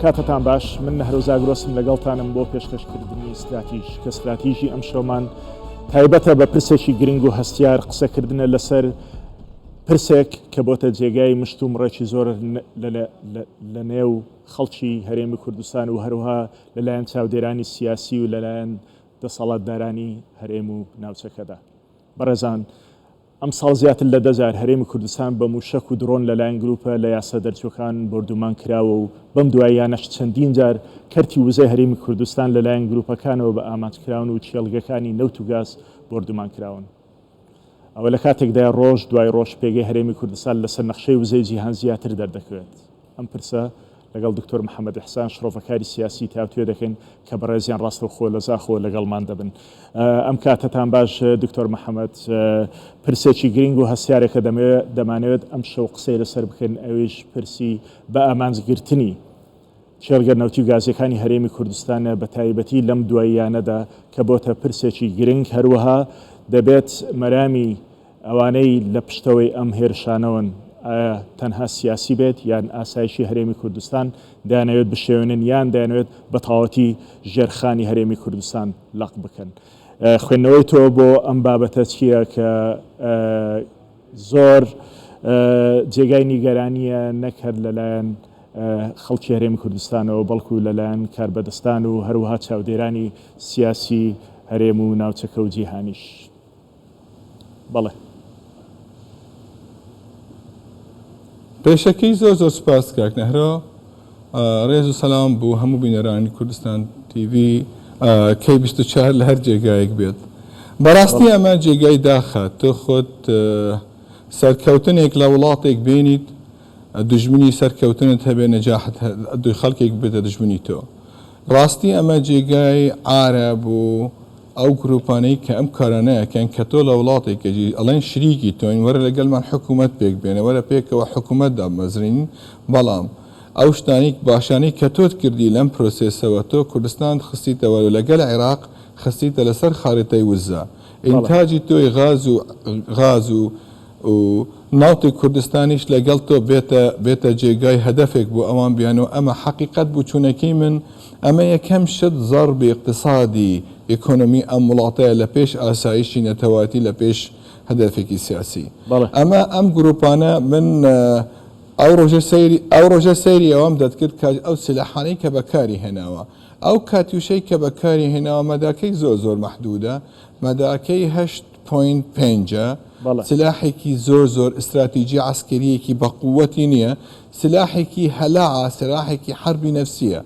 کاتتان باش من نەهرۆز ئاگرۆسم لەگەڵتانم بۆ پێشکەشکردنی استراتیژی ئەم شەومان تایبەتە بە پرسێکی گرنگ و هەستیار قسەکردنە لەسەر پرسێک کە بۆتە جێگای مشت و مڕێکی زۆر لە نێو خەڵکی هەرێمی کوردستان و هەروها لەلایەن چاودێرانی سیاسی و لەلایەن دەسەڵاتدارانی هەرێم و ناوچەکەدا. بەڕێزان، ئەم ساڵ زیاتر لە 10,000 هەرێمی کوردستان بە موشک و درۆن لەلایەن گروپە لە یاسە دەرچووەکان بردومان کراوە و بەم دواییانەش چەندین جار کەرتی وزەی هەرێمی کوردستان لەلایەن گروپەکانەوە بە ئامانجکراون و چێڵگەکانی نەوت و گاز بردومان کراون. ئەوە لە کاتێکدا ڕۆژ دوای ڕۆژ پێگەی هەرێمی کوردستان لەسەر نەخشەی وزەی جیهان زیاتر دەردەکەوێت. ئەم پرسە لەگەڵ دکتۆر محەممەد ئەحسان شرۆڤەکاری سیاسی تاوتوێ دەکەین کە بەڕێزیان ڕاستەوخۆ لە زاخۆ لەگەڵمان دەبن. ئەم کاتتان باش دکتۆر محەممەد، پرسێکی گرنگ و هەستیارێکە دەمانەوێت ئەم شەو قسەی لەسەر بکەن، ئەوێش پرسی بە ئامانجگرتنی چێڵگە نەوتی و گازیەکانی هەرێمی کوردستانە بە تایبەتی لەم دواییانەدا کە بۆتە پرسێکی گرنگ. هەروەها دەبێت مەرامی ئەوانەی لە پشتەوەی ئەم هێرشانەوەن تەنها سیاسی بێت یان ئاسایشی هەرێمی کوردستان دەیانەوێت بشێونن یان دەیانەوێت بە تەواوەتی ژێرخانی هەرێمی کوردستان لەق بکەن. خوێندنەوەی تۆ بۆ ئەم بابەتە چییە کە زۆر جێگای نیگەرانیە نەکرد لەلایەن خەڵکی هەرێمی کوردستانەوە بەڵکو لەلایەن کاربەدەستان و هەروەها چاودێرانی سیاسی هەرێم و ناوچەکە و جیهانیش؟ بەڵێ. پێشەکەی زۆر سپاس کاک نەهرۆ، ڕێز و سەلام بۆ هەموو بینەرانی کوردستان TV کەی 24 لە هەر جێگایەک بێت. بەڕاستی ئەمە جێگای داخات تۆ خۆت سەرکەوتنێک لە وڵاتێک بینیت، دژمنی سەرکەوتنت هەبێ نەجاحت دوی خەڵکێک بێتە دژمنی تۆ. ڕاستی ئەمە جێگای ئارە بۆ ئەو گروپانەی کە ئەم کارانەیەکەن کە تۆ لە وڵاتێکەجی ئەڵێن شریکی تۆین وەرە لەگەڵمان حکوومەت پێک بێنە وەرە پێکەوە حکوومەت دامەزرین، بەڵام ئەو شتانی باشانەی کە تۆت کردی لەم پرۆسێسەوە تۆ کوردستان خستیتەوە لەگەڵ عێراق خستیتە لەسەر خاریتەی وزە. ئینتاجی تۆی غاز و ناوتی کوردستانیش لەگەڵ تۆ بێتە جێگای هەدەفێک بۆ ئەوان بیانەوە. ئەمە حەقیقەت بوو چوونەکەی من ئەمە یەکەم شت زەربی اقتصادی ئیکۆنۆمی ئەم وڵاتەیە لە پێش ئاسایشی نەتەواتی لە پێش هەدەفێکی سیاسی. ئەمە ئەم گروپانە من ئەو ڕۆژە سەیری ئەوەم دەتکرد کە ئەو سلاحانەی کە بەکاری هێناوە، ئەو کاتیوشەی کە بەکاری هێناوە مەداکەی زۆر مەحدودە، مەداکەی 8.5 سلاحێکی زۆر ئستراتیژی عسکریەکی بەقووەتی نییە، سلاحێکی هەلاعە، سلاحێکی حربی نەفسیە.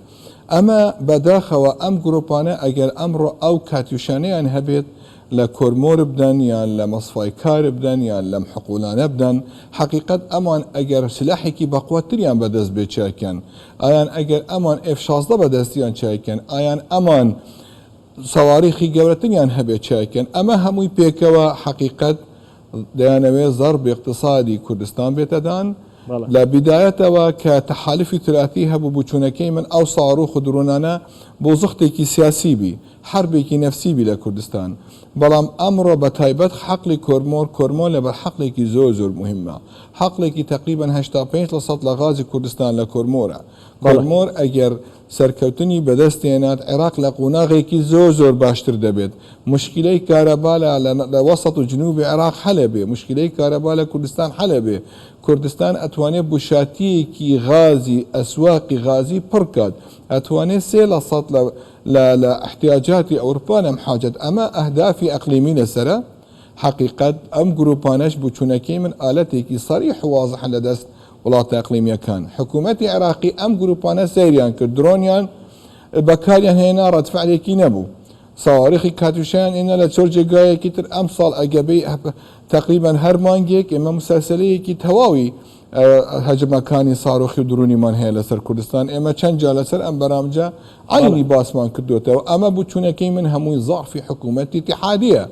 ئەمە بەداخەوە ئەم گروپانە ئەگەر ئەمڕۆ ئەو کاتیوشانەیان هەبێت لە کۆرمۆر بدەن یان لە مەسفای کار بدەن یان لەم حقوڵانە بدەن، حقیقەت ئەمان ئەگەر سلاحێکی بەقوەتریان بەدەست بێ چاکەن، ئایان ئەگەر ئەمان F-16 بەدەستیان چاکەن، ئایان ئەمان سەواریخی گەورەتریان هەبێت چاکەن، ئەمە هەمووی پێکەوە حقیقەت دەیانەوێت زەرب اقتصادی کوردستان بێتەدان. لە بیدایەتەوە کە تەحالفی تراتی هەبوو بچوونەکەی من ئەو ساڕوخ و درۆنانە بۆ زوختێکی سیاسی بی، حربێکی نەفسی بی لە کوردستان. بەڵام ئەمڕۆ بە تایبەت حەقلی کۆرمۆر لەبەر حەقلێکی زۆر مهمە، حەقلێکی تقریبا 85% لە غازی کوردستان لە کۆرمۆرە. کۆرمۆر ئەگەر سەرکەوتنی بەدەستێنات عێراق لە قوناغێکی زۆر باشتر دەبێت. مشکلەی کارەبا لە وەسەط و جنوبی عێراق حەلە بێ، مشکلەی کارەبا لە کوردستان حەلە بێ. کوردستان ئەتوانێت بشاتیەکی غازی ئەسواقی غازی پڕکات، ئەتوانێت 3% لە احتیاجاتی ئەوروپا لەم حاجەت. ئەمە ئەهدافی ئەقلیمی لەسرە. حقیقەت ئەم گروپانەش بچوونەکەی من ئالەتێکی سەریح و واضح لەدەست وڵاتە ئەقلیمیەکان. حکوومەتی عێراقی ئەم گروپانە سەیریان کرد، درۆنیان بەکاریان هێنا، ڕەتفعلێکی نەبوو. ساواریخی کاتوشیان ئێنە لە چۆر جێگایەکی تر ئەم ساڵ ئەگەبەی تقریبا هەر مانگێک ئێمە مسلسلەیەکی تەواوی هەجمەکانی ساڕۆخی و درونیمان هەیە لەسەر کوردستان. ئێمە چەند جا لەسەر ئەم بەرامجە عینی باسمان کردوێتەوە. ئەمە بچوونەکەی من هەمووی زاعفی حکوومەتی اتحادیە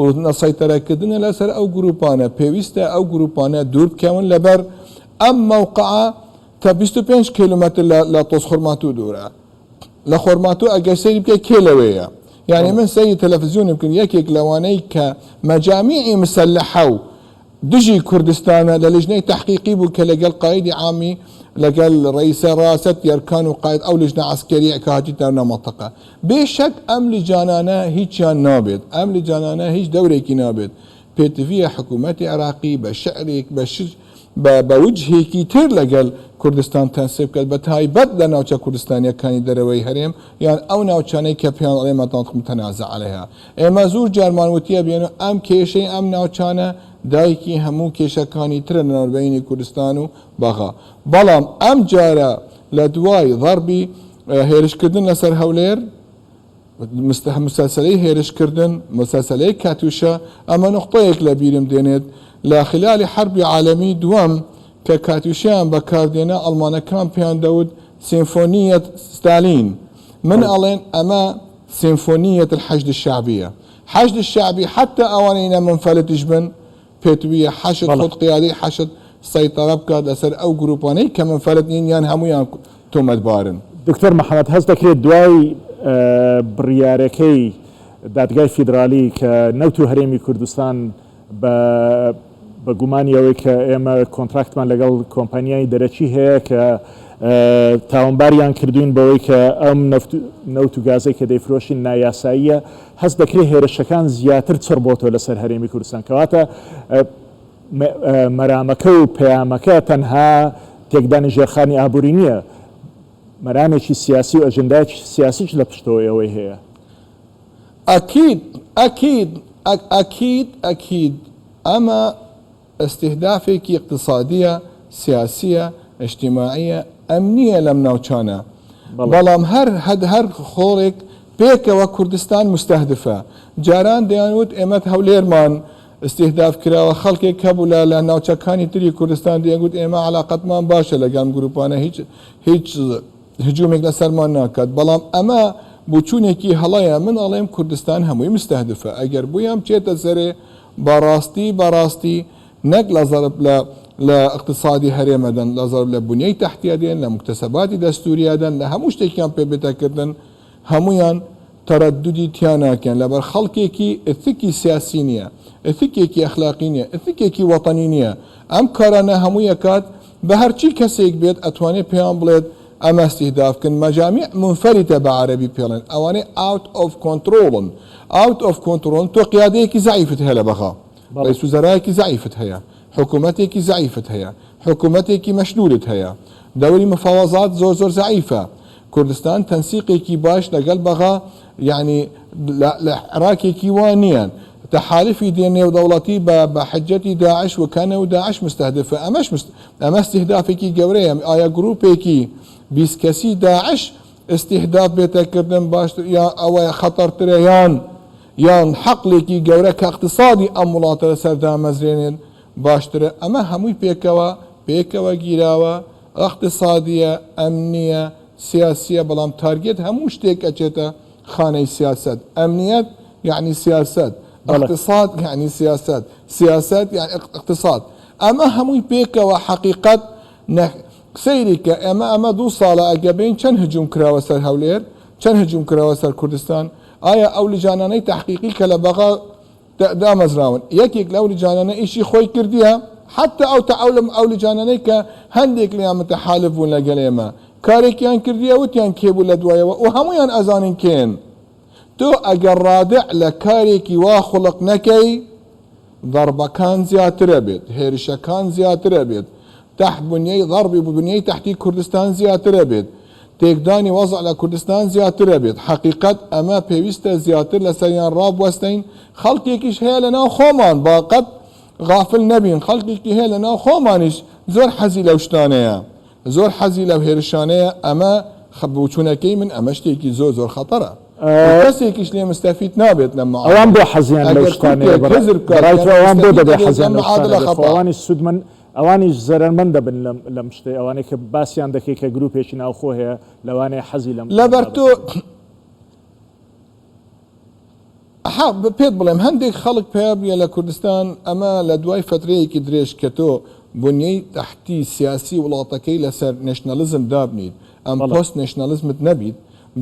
و نەسەیتەرەکردنە لەسەر ئەو گروپانە. پێویستە ئەو گروپانە دوور بکەون لەبەر ئەم مووقعە کە 25 کیلومتر لە تۆز خورماتوو دوورە. لە خۆرماتوو ئەگەر سەیری بکە کێ لەوەیە؟ یعنی من سەیری تەلەڤیزیۆنی بکەن یەکێک لەوانەی کە مەجامیعی مسلحە و دژی کوردستانە لە لژنەی تحقیقی بوو کە لەگەڵ قایدی عامی لەگەل ڕئیسە ڕاست یارکان و قاید ئەو لژنە عسکەریە کە هاتی ناو منتەقە بێشەک ئەم لیجانانە هیچیان نابێت ئەم لیجانانە هیچ دەورێکی نابێت پێتویە حکوومەتی عراقی بە شعرێک بە وجهێکی تر لەگەل کوردستان تەنسیب بکات بە تایبەت لە ناوچە کوردستانیەکانی دەرەوەی هەرێم یان ئەو ناوچانەی کە پێیان ئەڵێ مەتانتم تەنازە عەلەیها ئێمە زۆر جارمان وتیە بێن و ئەم کێشەی ئەم ناوچانە دایکی هەموو کێشەکانی ترە لە ناوبینی کوردستان و بەغا بەڵام ئەم جارە لە دوای ضەربی هێرشکردن لەسەر هەولێر مسلسلەی هێرشکردن مسلسلەی کاتوشە ئەمە نقطەیەک لە بیرم دێنێت لە خلالی حربی عالەمی دووەم کە کاتوشیان بەکاردێنە ئەڵمانەکان پێیان دەوت سیمفۆنیەت ستالین من ئەڵێن ئەمە سیمفۆنیەت الحەشد الشعبیە حەشد الشعبی حتى ئەوانەی نەمنفەلتش بن پێتویە حەشد خۆت قیادەی حەشد سەیطرە بکات لەسەر ئەو گروپانەی کە منفەلت نین یان هەمویان تۆمەتبارن. دکتۆر محەممەد هەست دەکرێت دوای بڕیارەکەی دادگای فیدرالی کە نەوت و هەرێمی کوردستان بە گومانی ئەوەی کە ئێمە کۆنتراکتمان لەگەڵ کۆمپانیای دەرەچی هەیە کە تاوانباریان کردوین بەوەی کە ئەم نەوت و گازەی کە دەیفرۆشین نایاساییە هەست دەکرێت هێرشەکان زیاتر چڕ بۆتەوە لەسەر هەرێمی کوردستان کەواتە مەرامەکە و پەیامەکە تەنها تێکدانی ژێرخانی ئابووری نییە مەرامێکی سیاسی و ئەژەندایەکی سیاسیش لە پشتەوەی ئەوەی هەیە. ئەکید ئەمە استهدافێکی اقتصادیە سیاسیە اجتماعیە ئەمنیە لەم ناوچانە بەڵام هەر خۆڵێک پێکەوە کوردستان مستهدفە جاران دەیانوت ئێمە هەولێرمان استهداف کراوە خەڵکێک هەبوو لە ناوچەکانی تری کوردستان دەیگوت ئێمە علاقەتمان باشە لەگەڵ گروپانە هیچ هجوومێک لەسەرمان ناکات بەڵام ئەمە بچوونێکی هەڵەیە من ئەڵێم کوردستان هەمووی مستهدفە ئەگەر بوویان بچێتە سەرێ بەڕاستی نەک لە زەرب لە اقتصادی هەرێمەدەن لە زەرب لە بنیەی تەحتیادێن لە مکتەسەباتی دەستوریادەن لە هەموو شتێکیان پێبێتەکردن هەمویان تەرەددودی تیاناکەن لەبەر خەڵکێکی ئەتیکی سیاسی نییە ئەتیکێکی ئەخلاقی نییە ئەتیکێکی وەتەنی نییە ئەم کارانە هەمووی ئەکات بە هەرچی کەسێک بێت ئەتوانێت پێیان بڵێت ئەمە استهدافکن مەجامیع منفەریتە بە عەرەبی پێڵێن ئەوانەی out of control تۆ قیادەیەکی زعیفت هەیە لە بەغا ڕئیس وزەرایەکی زعیفت هەیە حکوومەتێکی زعیفت هەیە حکوومەتێکی مەشلولت هەیە دەوری مفاوەزات زۆر زعیفە کوردستان تەنسیقێکی باش لەگەڵ بەغا یعنی لە عێراقێکی وان نییان تحالفی نێودەوڵەتی بە حجەتی داعش وەکانە و داعش مستهدفە ئەمە استهدافێکی گەورەیە ئایا گروپێکی 20 کەسی داعش استهداف بێتەکردن باشتر یا ئەوەیە خەتەرترە یان حەقلێکی گەورە کە اقتصادی ئەم وڵاتە لەسەر دامەزرێنێن باشترە ئەمە هەمووی پێکەوە گیراوە اقتصادیە ئەمنیە سیاسیە بەڵام تارگێت هەموو شتێک ئەچێتە خانەی سیاست ئەمنیەت یعنی سیاست اقتصاد یعنی سیاست یعنی اقتصاد ئەمە هەمووی پێکەوە حقیقت سەیری کە ئەمە 2 ساڵە ئەگەبین چەند هجوم کراوە سەر هەولێر چەند هجوم کراوە سەر کوردستان ئایا ئەو لیجانانەی تحقیقی کە لە بەغا دامەزراون یەکێک لەو لیجانانە ئیشی خۆی کردیە حتى ئەو لیجانانەی کە هەندێک لیان متەحالف بوون لەگەڵ ئێمە کارێکیان کردیە وتیان کێبوو لە دوایەوە و هەمویان ئەزانین کێن تۆ ئەگەر ڕادع لە کارێکی وا خوڵق نەکەی ضەربەکان زیاترە بێت هێرشەکان زیاترە بێت تحت بنیەی ضەربی بنیەی تحتی کوردستان زیاترە بێت تێکدانی وەزع لە کوردستان زیاترە بێت حقیقت ئەمە پێویستە زیاتر لەسەریان ڕابوەستین خەڵکێکیش هەیە لەناو خۆمان باقەت غافل نەبین خەڵکێکی هەیە لەناو خۆمانیش زۆر حەزی لەو شتانەیە زۆر حەزی لەو هێرشانەیە ئەمە بچوونەکەی من ئەمە شتێکی زۆر خەتەرە کەسێکیش لێ مستەفید نابێت لە ئەوان بۆ حەزیان لەو شتانەیە ئەوان بۆ دەبێت حەزیان ئەوانی سودمن ئەوانیش زەرمەند دەبن لەم شتێ ئەوانەی کە باسییان دەکەی کە گروپێکی ناوخۆ هەیە لەوانەیە حەزی لەبەر تۆ پێت بڵێم هەندێک خەڵک پێیا بێ لە کوردستان ئەمە لە دوای فترەیەکی درێژ کە تۆ بنیەی تەحتی سیاسی وڵاتەکەی لەسەر نێشنەلیزم دابنیت ئەم پۆست نێشنەلیزمت نەبیت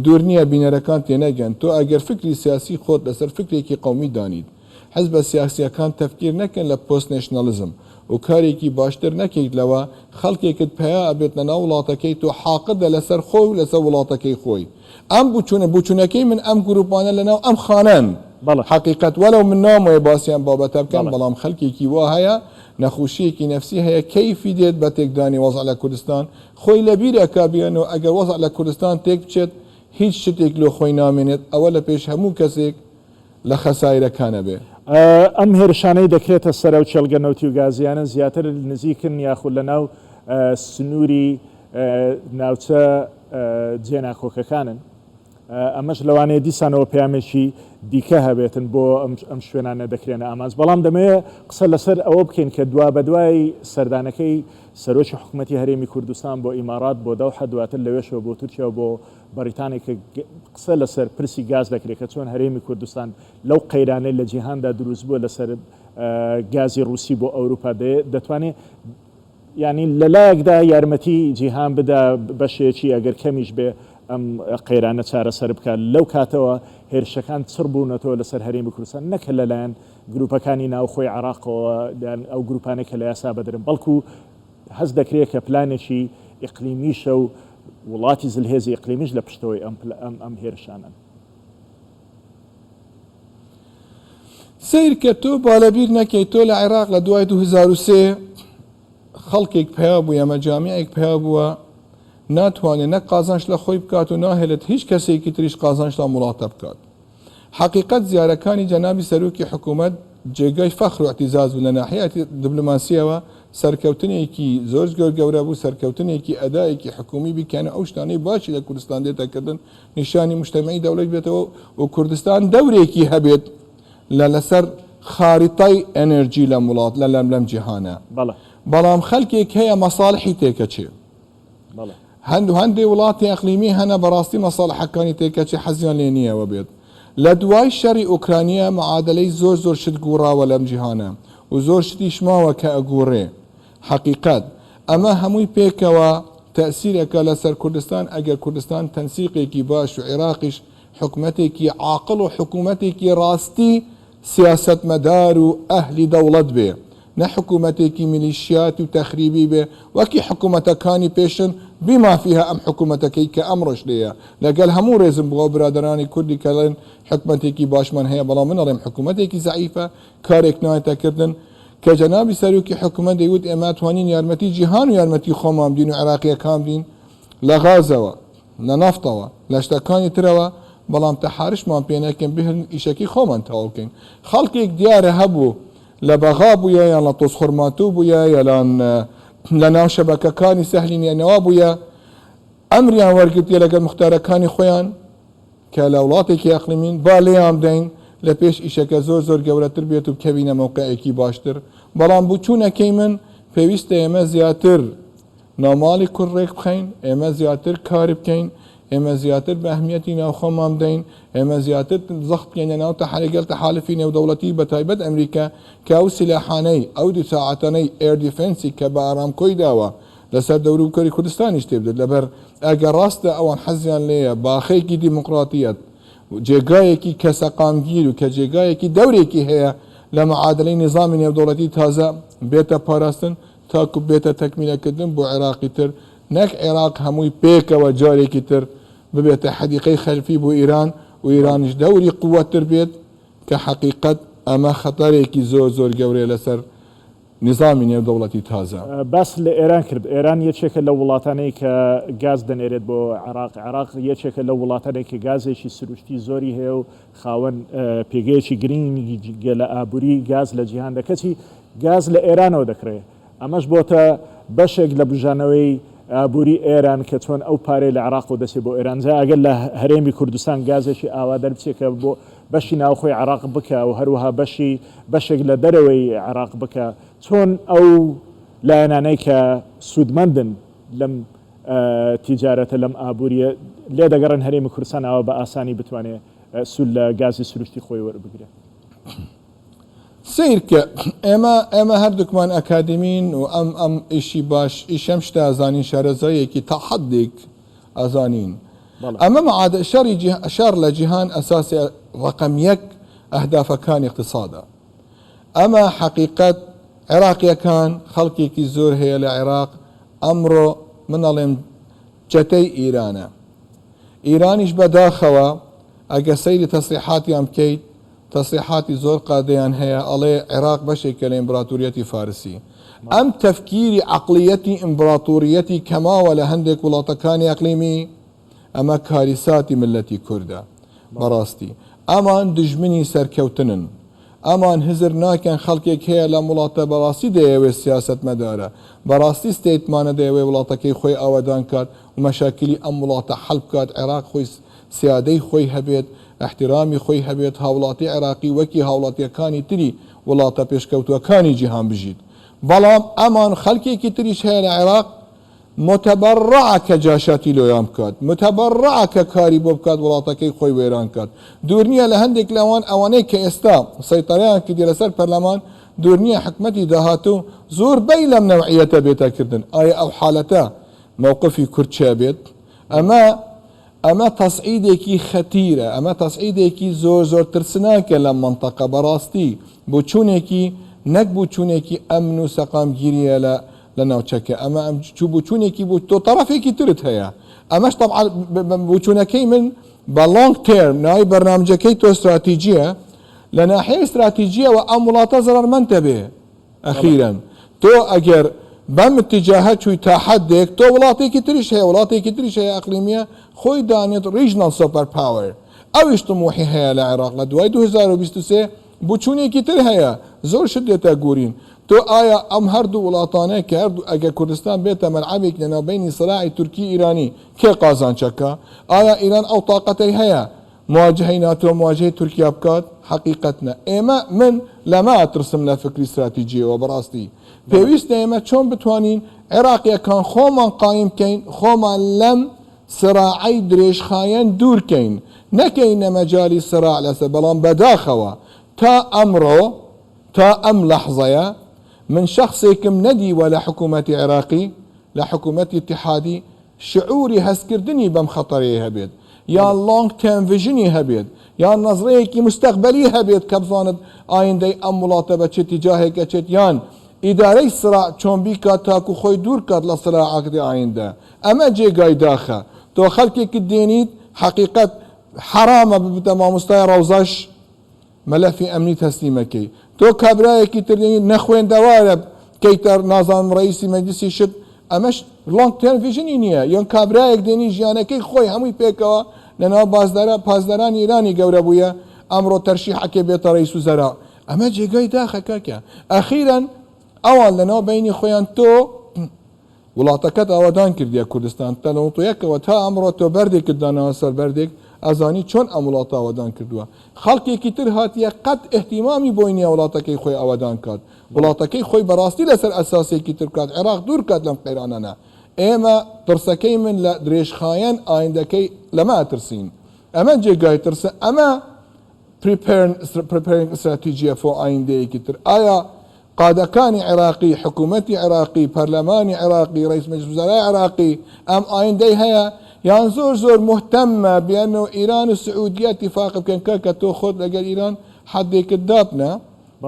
دوور نییە بینەرەکان تێنەگەن تۆ ئەگەر فکری سیاسی خۆت لەسەر فکرێکی قومی دانیت حزب سیاسیەکان تەفکیر نەکەن لە پۆست نێشنەلیزم و کارێکی باشتر نەکەیتلەوە خەڵکێکت پیا ئەبێت لە ناو وڵاتەکەی تۆ حاقدە لەسەر خۆی و لەسەر وڵاتەکەی خۆی ئەم بچوونەکەی من ئەم گروپانە لەناو ئەم خانەن حقیقت وەلو من نامۆیە باسییان بابەتە بکەم بەڵام خەڵکێکی وا هەیە نەخۆشیەکی نەفسی هەیە کەیفی دێت بە تێکدانی وەزع لە کوردستان خۆی لەبیرەکە بێنەوە ئەگەر وەزع لە کوردستان تێک بچێت هیچ شتێک لۆ خۆی نامێنێت ئەوە لە پێش هەموو کەسێک لە خەسایرەکانە بێ ئەم هێرشانەی دەکرێتە سەرە و چێلگە نەوتی و گازیانە زیاتر نزیکن یاخود لە ناو سنووری ناوچە جێناکۆکەکانن ئەمەش لەوانەیە دیسانەوە پامێکی دیکە هەبێتن بۆ ئەم شوێنانە دەکرێنە ئامانز بەڵام دەمەوێت قسە لەسەر ئەوە بکەین کە دوا بە دوای سەردانەکەی سەرۆکی حکوومەتی هەرێمی کوردستان بۆ ئیمارات بۆ دەوحە دواتر لەوێشەوە بۆ تورکیا بۆ بەریتانیا کە قسە لەسەر پرسی گاز دەکرێت کە چۆن هەرێمی کوردستان لەو قەیرانەی لە جیهاندا دروست بووە لەسەر گازی ڕووسی بۆ ئەوروپا دەتوانێت ینی لەلایەکدا یارمەتی جیهان بدا بەشێکی ئەگەر کەمیش بێ ئەم قەیرانە چارەسەر بکات لەو کاتەوە هێرشەکان چڕ بوونەتەوە لەسەر هەرێمی کوردستان نەکە لەلایەن گروپەکانی ناوخۆی عراقەوە ئەو گروپانێک کە لە یاسا بەدرن بەڵکو هەست دەکرێت کە پلانێکی ئیقلیمیشە و وڵاتی زلهێزی ئیقلیمیش لە پشتەوەی ئەم هێرشانن سیر کە تۆ بالەبیر نەکەیت تۆ لە عێراق لە دوای 2003 خەڵکێک پیا بوو ئەمە جامیعێک پیا بووە ناتوانێت نەک قازانش لە خۆی بکات و ناهێلێت هیچ کەسێکی تریش قازانش لە وڵاتە بکات حقیقت زیارەکانی جەنابی سەرۆکی حکوومەت جێگای فەخر و اعتیزاز بوو لە ناحیەتی دیبلۆماسیەوە سەرکەوتنێکی زۆر گەورە بوو سەرکەوتنێکی ئەدایەکی حکومی بیکەنە ئەو شتانەی باشی لە کوردستان دێتەکردن نیشانی مجتەمەعی دەوڵەت بێتەوە و کوردستان دەورێکی هەبێت لەسەر خاریتای ئەنەرژی لە وڵات لەم جیهانە بەڵام خەڵکێک هەیە مەساڵحی تێکەچێ هەندێ وڵاتی ئەقلیمی هەنە بەڕاستی مەساڵحەکانی تێکەچی حەزیان لێ نییەوە بێت لە دوای شەڕی ئوکرانیا معادلەی زۆر شت گوڕاوە لەم جیهانە و زۆر شتی شماوە کە ئەگوڕێ حقیقت ئەمە هەمووی پێکەوە تەسیرەکە لەسەر کوردستان ئەگەر کوردستان تەنسیقێکی باش و عێراقیش حکومەتێکی عاقڵ و حکومەتێکی ڕاستی سیاستمەدار و ئەهلی دەوڵەت بێ نە حکوومەتێکی میلیشیات و تەخریبی بێ وەکی حکوومەتەکانی پێشن بیمافیها ئەم حکوومەتەکەی کە ئەمڕۆژ لێیە لەگەل هەموو ڕێزم بووە برادرانی کوردی کەڵێن حکوومەتێکی باشمان هەیە بەڵام من ئەڵێم حکوومەتێکی زعیفە کارێک نایەتەکردن کە جەنابی سەرۆکی حکوومەت دەیوت ئێمە توانین یارمەتی جیهان و یارمەتی خۆمان بدین و عێراقیەکان بدین لە غازەوە لە نەفتەوە لە شتەکانی ترەوە بەڵام تەحارشمان پێ نەکەین بهێن ئیشەکەی خۆمان تەواو بکەین خەڵکێک دیارە هەبوو لە بەغا بووە یان لە تۆزخۆرماتوو بووە یان لە ناو شەبەکەکانی سەهلی نێنەوە بووە ئەمریان وەرگرتیە لەگەڵ مختارەکانی خۆیان کە لە وڵاتێکی ئەقلیمین با لێیان بدەین لە پێش ئیشەکە زۆر گەورەتر بێت و بکەوینە مەوقعێکی باشتر بەڵام بچوونەکەی من پێویستە ئێمە زیاتر ناماڵی کوڕێک بخەین ئێمە زیاتر کار بکەین ئێمە زیاتر بە ئەهمیەتی ناوخۆمان بدەین ئێمە زیاتر زەخت بکەینە ناو تەحالەگەل تەحالفی نێودەوڵەتی بە تایبەت ئەمریکا کە ئەو سیلاحانەی ئەو دیساعەتانەی ئێر دیفێنسی کە بە ئارامکۆی داوە لەسەر دەور و کۆری کوردستانیش تێبدێت لەبەر ئەگەر ڕاستە ئەوان حەزیان لێیە باخەیەکی دیموکراتیەت جێگایەکی کەسەقامگیر و کە جێگایەکی دەورێکی هەیە لە معادلەی نظامی نێودەوڵەتی تازە بێتە پاراستن تاکو بێتە تەکمیلەکردن بۆ عێراقی تر نەک عێراق هەمووی پێکەوە جارێکی تر ببێتە حەدیقەی خەلفی بۆ ئیران و ئیرانیش دەوری قووەتر بێت کە حقیقت ئەمە خەتەرێکی زۆر گەورەیە لەسەر نظامی نێودەوڵەتی تازە باس لە ئێران کرد ئێران یەکێکە لە وڵاتانەی کە گاز دەنێرێت بۆ عراق یەکێکە لە وڵاتانێک کە گازێکی سروشتی زۆری هەیە و خاوەن پێگەیەکی گرنگی لە ئابووری گاز لە جیهان دەکەچی گاز لە ئێرانەوە دەکرێت ئەمەش بۆتە بەشێک لە بژانەوەی ئابووری ئێران کە چۆن ئەو پارەی لە عراق و دەچێت بۆ ئێرانجا ئەگەر لە هەرێمی کوردستان گازێکی ئاوا دەربچێکە بۆ بەشی ناوخۆی عراق بکە و هەروەها بەشێک لە دەرەوەی عراق بکە چۆن ئەو لایەنانەی کە سوودمەندن لەم تیجارەتە لەم ئابووریە لێ دەگەڕن هەرێمی کوردستان ئەوە بە ئاسانی بتوانێت سوود لە گازی سروشتی خۆی وەربگرێت سیر کە ئێمە هەردووکمان ئەکادمین و ئەم ئیشی باش ئیشەم شتە ئازانین شارەزایەکی تا حەدێک ئازانین ئەمە شەڕ لە جیهان ئەساسی ڕقم یەک ئەهدافەکانی اقتصادە ئەمە حقیقت عێراقیەکان خەڵکێکی زۆر هەیە لە عێراق ئەمڕۆ من ئەڵێم جەتەی ئیرانە ئیرانیش بەداخەوە ئەگە سەیری تەسریحاتیان بکەیت تەسریحاتی زۆر قادەیان هەیە ئەڵێ عێراق بەشێکە لە ئیمبراتوریەتی فارسی ئەم تەفکیری عەقلیەتی ئیمبراتوریەتی کەماوە لە هەندێک وڵاتەکانی ئەقلیمی ئەمە کاریساتی ملەتی کوردە بەڕاستی ئەمان دژمنی سەرکەوتنن ئەمان هزر ناکەن خەڵکێک هەیە لە وڵاتە بەڕاستی دەیەوێت سیاست مەدارە بەڕاستی ستێتمانە دەیەوێت وڵاتەکەی خۆی ئاوادان کات و مەشاکلی ئەم وڵاتە حەڵب کات عێراق خۆی سیادەی خۆی هەبێت احترامی خۆی هەبێت هاوڵاتی عێراقی وەکی هاوڵاتیەکانی تری وڵاتە پێشکەوتوەکانی جیهان بژیت بەڵام ئەمان خەڵکێکی تریش هەیە لە عێراق متبرعە کە جاشاتی لۆیان بکات متبرعە کە کاری بۆ بکات وڵاتەکەی خۆی وێران کات دوور نییە لە هەندێک لەوان ئەوانەی کە ئێستا سەیطەرەیان کردی لەسەر پەرلەمان دوور نییە حکومەتی داهاتوو زۆربەی لەم نەوعیەتە بێتەکردن ئایا ئەو حالەتە مووقفی کورد چیا بێت ئەمە تەسعیدێکی خەتیرە ئەمە تەسعیدێکی زۆر ترسناکە لە منتەقە بەڕاستی بۆچوونێکی نەک بووچوونێکی ئەمن و سەقامگیریە لە ناوچەکە ئەمە ئەم بووچوونێکی بوو تۆ تەرەفێکی ترت هەیە ئەمەش طبعا بووچوونەکەی من بە لۆنگ تێرم ناوی بەرنامجەکەی تۆ استراتیجیە لە ناحیەی استراتیجیەوە ئەم وڵاتە زەرمەندە بێ ئەخیرەن تۆ ئەگەر بەم اتجاهە چووی تا حەدێک تۆ وڵاتێکی تریش هەیە وڵاتێکی تریش هەیە ئەقلیمیە خۆی دانێت ریژنال سوپەر پاوەر ئەویش طموحی هەیە لە عێراق لە دوای 2023 بووچوونێکی تر هەیە زۆر شت دێتە گورین تۆ ئایا ئەم هەردوو وڵاتانەیە کە هەردوو ئەگە کوردستان بێتە مەلعەبێک لەناوبەینی سەراعی تورکی ئیرانی کێ قازانچەکە ئایا ئیران ئەو تااقەتەی هەیە مواجهەی ناتۆ مواجهەی تورکیا بکات حقیقەتنە ئێمە من لەما ئەترسم لە فکری استراتیجیەوە بەڕاستی پێویستە ئێمە چۆن بتوانین عێراقیەکان خۆمان قایم بکەین خۆمان لەم سراعەی درێژخایەن دوورکەین نەکەین نەمەجای سراع لەسەر بەڵام بەداخەوە تا ئەمڕۆ تا ئەم لەحظەیە من شخصێکم نەدیوە لە حکوومەتی عێراقی لە حکوومەتی اتحادی شعوری هەستکردنی بەم خەتەرەیە هەبێت یان لۆنگ تێرم ڤیژنی هەبێت یان نەزرەیەکی مستەقبەلی هەبێت کە بزانت ئایندەی ئەم وڵاتە بە چێتی جاهێکە چێت یان ئیدارەی سراع چۆن بیکات تاکو خۆی دوور کات لە سراعەکەی ئایندە ئەمە جێگای داخە تۆ خەڵکێکی دێنیت حقیقەت حرامە ببتە مامۆستای ڕەوزەش مەلەفی ئەمنی تەسلیمەکەی تۆ کابرایەکی تردێنی نەخوێندەوارە کەیتەر نازانم ڕئیسی مەجلیسی شت ئەمەش لۆنگ تێرم ڤیژنی نییە یان کابرایەک دێنی ژیانەکەی خۆی هەمووی پێکەوە لەناو پاسدارانی ایرانی گەورە بووە ئەمڕۆ تەرشیحەکێ بێتە ڕئیس وزەرا ئەمە جێگای داخە کاکە ئەخیرەن ئەوان لەناو بینی خۆیان تۆ وڵاتەکەت ئاوادان کردیە کوردستان تەنەوتۆیەکەوە تا ئەمڕۆ تۆ بەردێکت داناوە سەر بەردێک ئەزانی چۆن ئەم وڵاتە ئاوادان کردووە خەڵکێکی تر هاتیە قەت احتیمامی بۆی نییە وڵاتەکەی خۆی ئاوادان کات وڵاتەکەی خۆی بەڕاستی لەسەر ئەساسێکی تر کات عێراق دوور کات لەم قەیرانانە ئێمە ترسەکەی من لە درێژخایەن ئایندەکەی لەمە ئەترسین ئەمە جێگای ترسە ئەمە preparing استراتیجیە فۆ ئایندەیەکی تر ئایا قادەکانی عێراقی حکوومەتی عێراقی پەرلەمانی عێراقی ڕئیس مەجلیس وزەرای عێراقی ئەم ئایندەی هەیە یان زۆر مهتەمە بێنەوە ئیران و سعودیە اتفاق بکەن کە تۆ خۆت لەگەر ئیران حەدێکت داتنە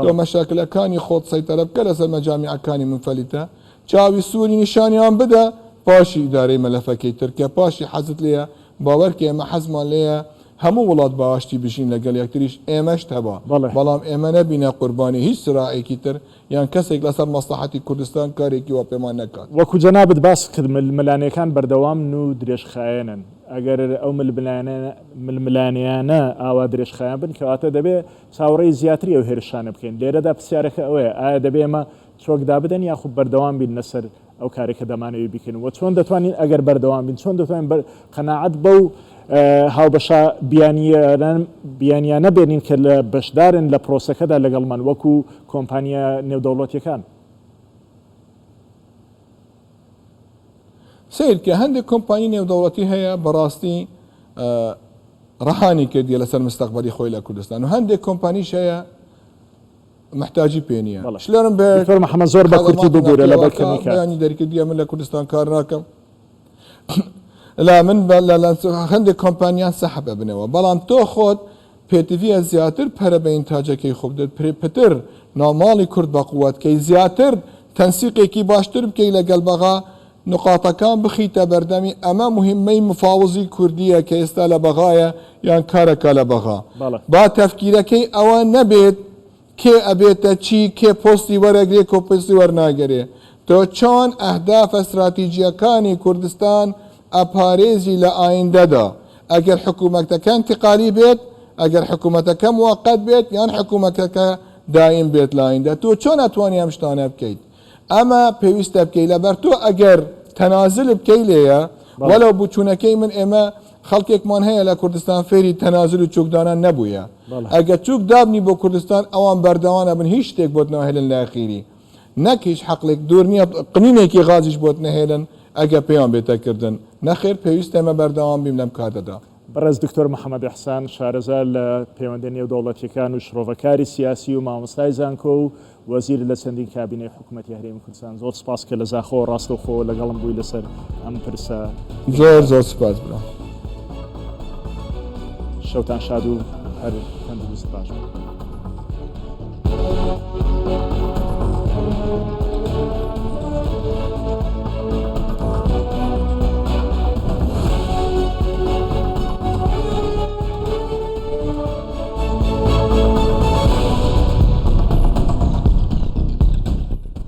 تۆ مەشاکلەکانی خۆت سەیطرە بکە لەسەر مەجامیعەکانی منفەلیتە چاوی سووری نیشانیان بدە پاشی ئیدارەی مەلەفەکەی ترکیە پاشی حەزت لێیە باوەرکە ئێمە حەزمان لێیە هەموو وڵات باشتی بژین لەگەڵ یەکتریش ئێمەش هەبا بەڵام ئێمە نەبینە قوربانی هیچ سراعێکی تر یان کەسێک لەسەر مەسلحەتی کوردستان کارێکی وە پێمان نەکات وەکو جەنابەت باس کرد ململانیەکان بەردەوام و درێژخایەنن ئەگەر ئەو ململانیانە ئاوا درێژخایان بن کەواتە دەبێ چاوەڕێی زیاتری ئەو هێرشانە بکەین لێرەدا پرسیارەکە ئەوەیە ئایا دەبێ ئێمە چۆکدا بدەن یاخود بەردەوام بین لەسەر ئەو کارێکە دەمانەوێت بکەین و چۆن دەتوانین ئەگەر بەردەوام بین چۆن دەتوانین قەناعەت بەو هاوبەشە بیانیانە بێنین کە لە بەشدارن لە پرۆسەکەدا لەگەڵمان وەکو کۆمپانیا نێودەوڵەتیەکان سیرکە هەندێک کۆمپانی نێودەوڵەتی هەیە بەڕاستی ڕەهانی کردیە لەسەر مستەقبەلی خۆی لە کوردستان و هەندێک کۆمپانیش هەیە محتاجی پێ نییە شلێرم محەممەد زۆر بە کورتی بگورە لە بەکەنی دەرکردیە من لە کوردستان کار ناکەم لا من هەندێک کۆمپانیان سەحب بنەوە بەڵام تۆ خۆت پێتیڤە زیاتر پەرە بە ئینتاجەکەی خۆ بدەێت پتر ناوماڵی کورد بە قووەتکەی زیاتر تەنسیقێکی باشتر بکەی لەگەڵ بەغا نقاطەکان بخیتە بەردەمی ئەمە مهمەی مفاوزی کوردیە کە ئێستا لە بەغایە یان کارەکە لە بەغا با تەفکیرەکەی ئەوە نەبێت کێ ئەبێتە چی کێ پۆستی وەرەگرێ کۆ پستی وەرناگەرێ تۆ چۆن ئەهدافە استراتیژیەکانی کوردستان ئەپارێزی لە ئایندەدا ئەگەر حکوومەتەکە انتقالی بێت ئەگەر حکوومەتەکە موقت بێت یان حکوومەتەکە دایم بێت لە ئایندە تۆ چۆن ئەتوانی ئەم شتانە بکەیت ئەمە پێویستە بکەی لەبەر تۆ ئەگەر تەنازل بکەی لێیە وەلەو بچوونەکەی من ئێمە خەڵکێکمان هەیە لە کوردستان فێری تەنازل و چوکدانان نەبووە ئەگە چوک دابنی بۆ کوردستان ئەوان بەردەوانە بن هیچ شتێک بۆت ناهێلن لە ئەخیری نەک هیچ حەقڵێک دوور نییە قنینێکی غازیش بۆت نەهێلن ئەگە پێیان بێتەکردن نەخێر پێویستە ئێمە بەردەوام بیم لەم کاتەدا. بەڕێز دکتۆر محەممەد ئەحسان شارەزار لە پەیوەندی نێودەوڵەتیەکان و شرۆڤەکاری سیاسی و مامۆستای زانکۆ و وەزیر لە چەندین کابینەی حکوومەتی هەرێمی کوردستان زۆر سپاس کە لە زاخۆ ڕاستەوخۆ لەگەڵم بووی لەسەر ئەم پرسە زۆر سپاس برا شەوتان شاد و هەر تەندروست باش.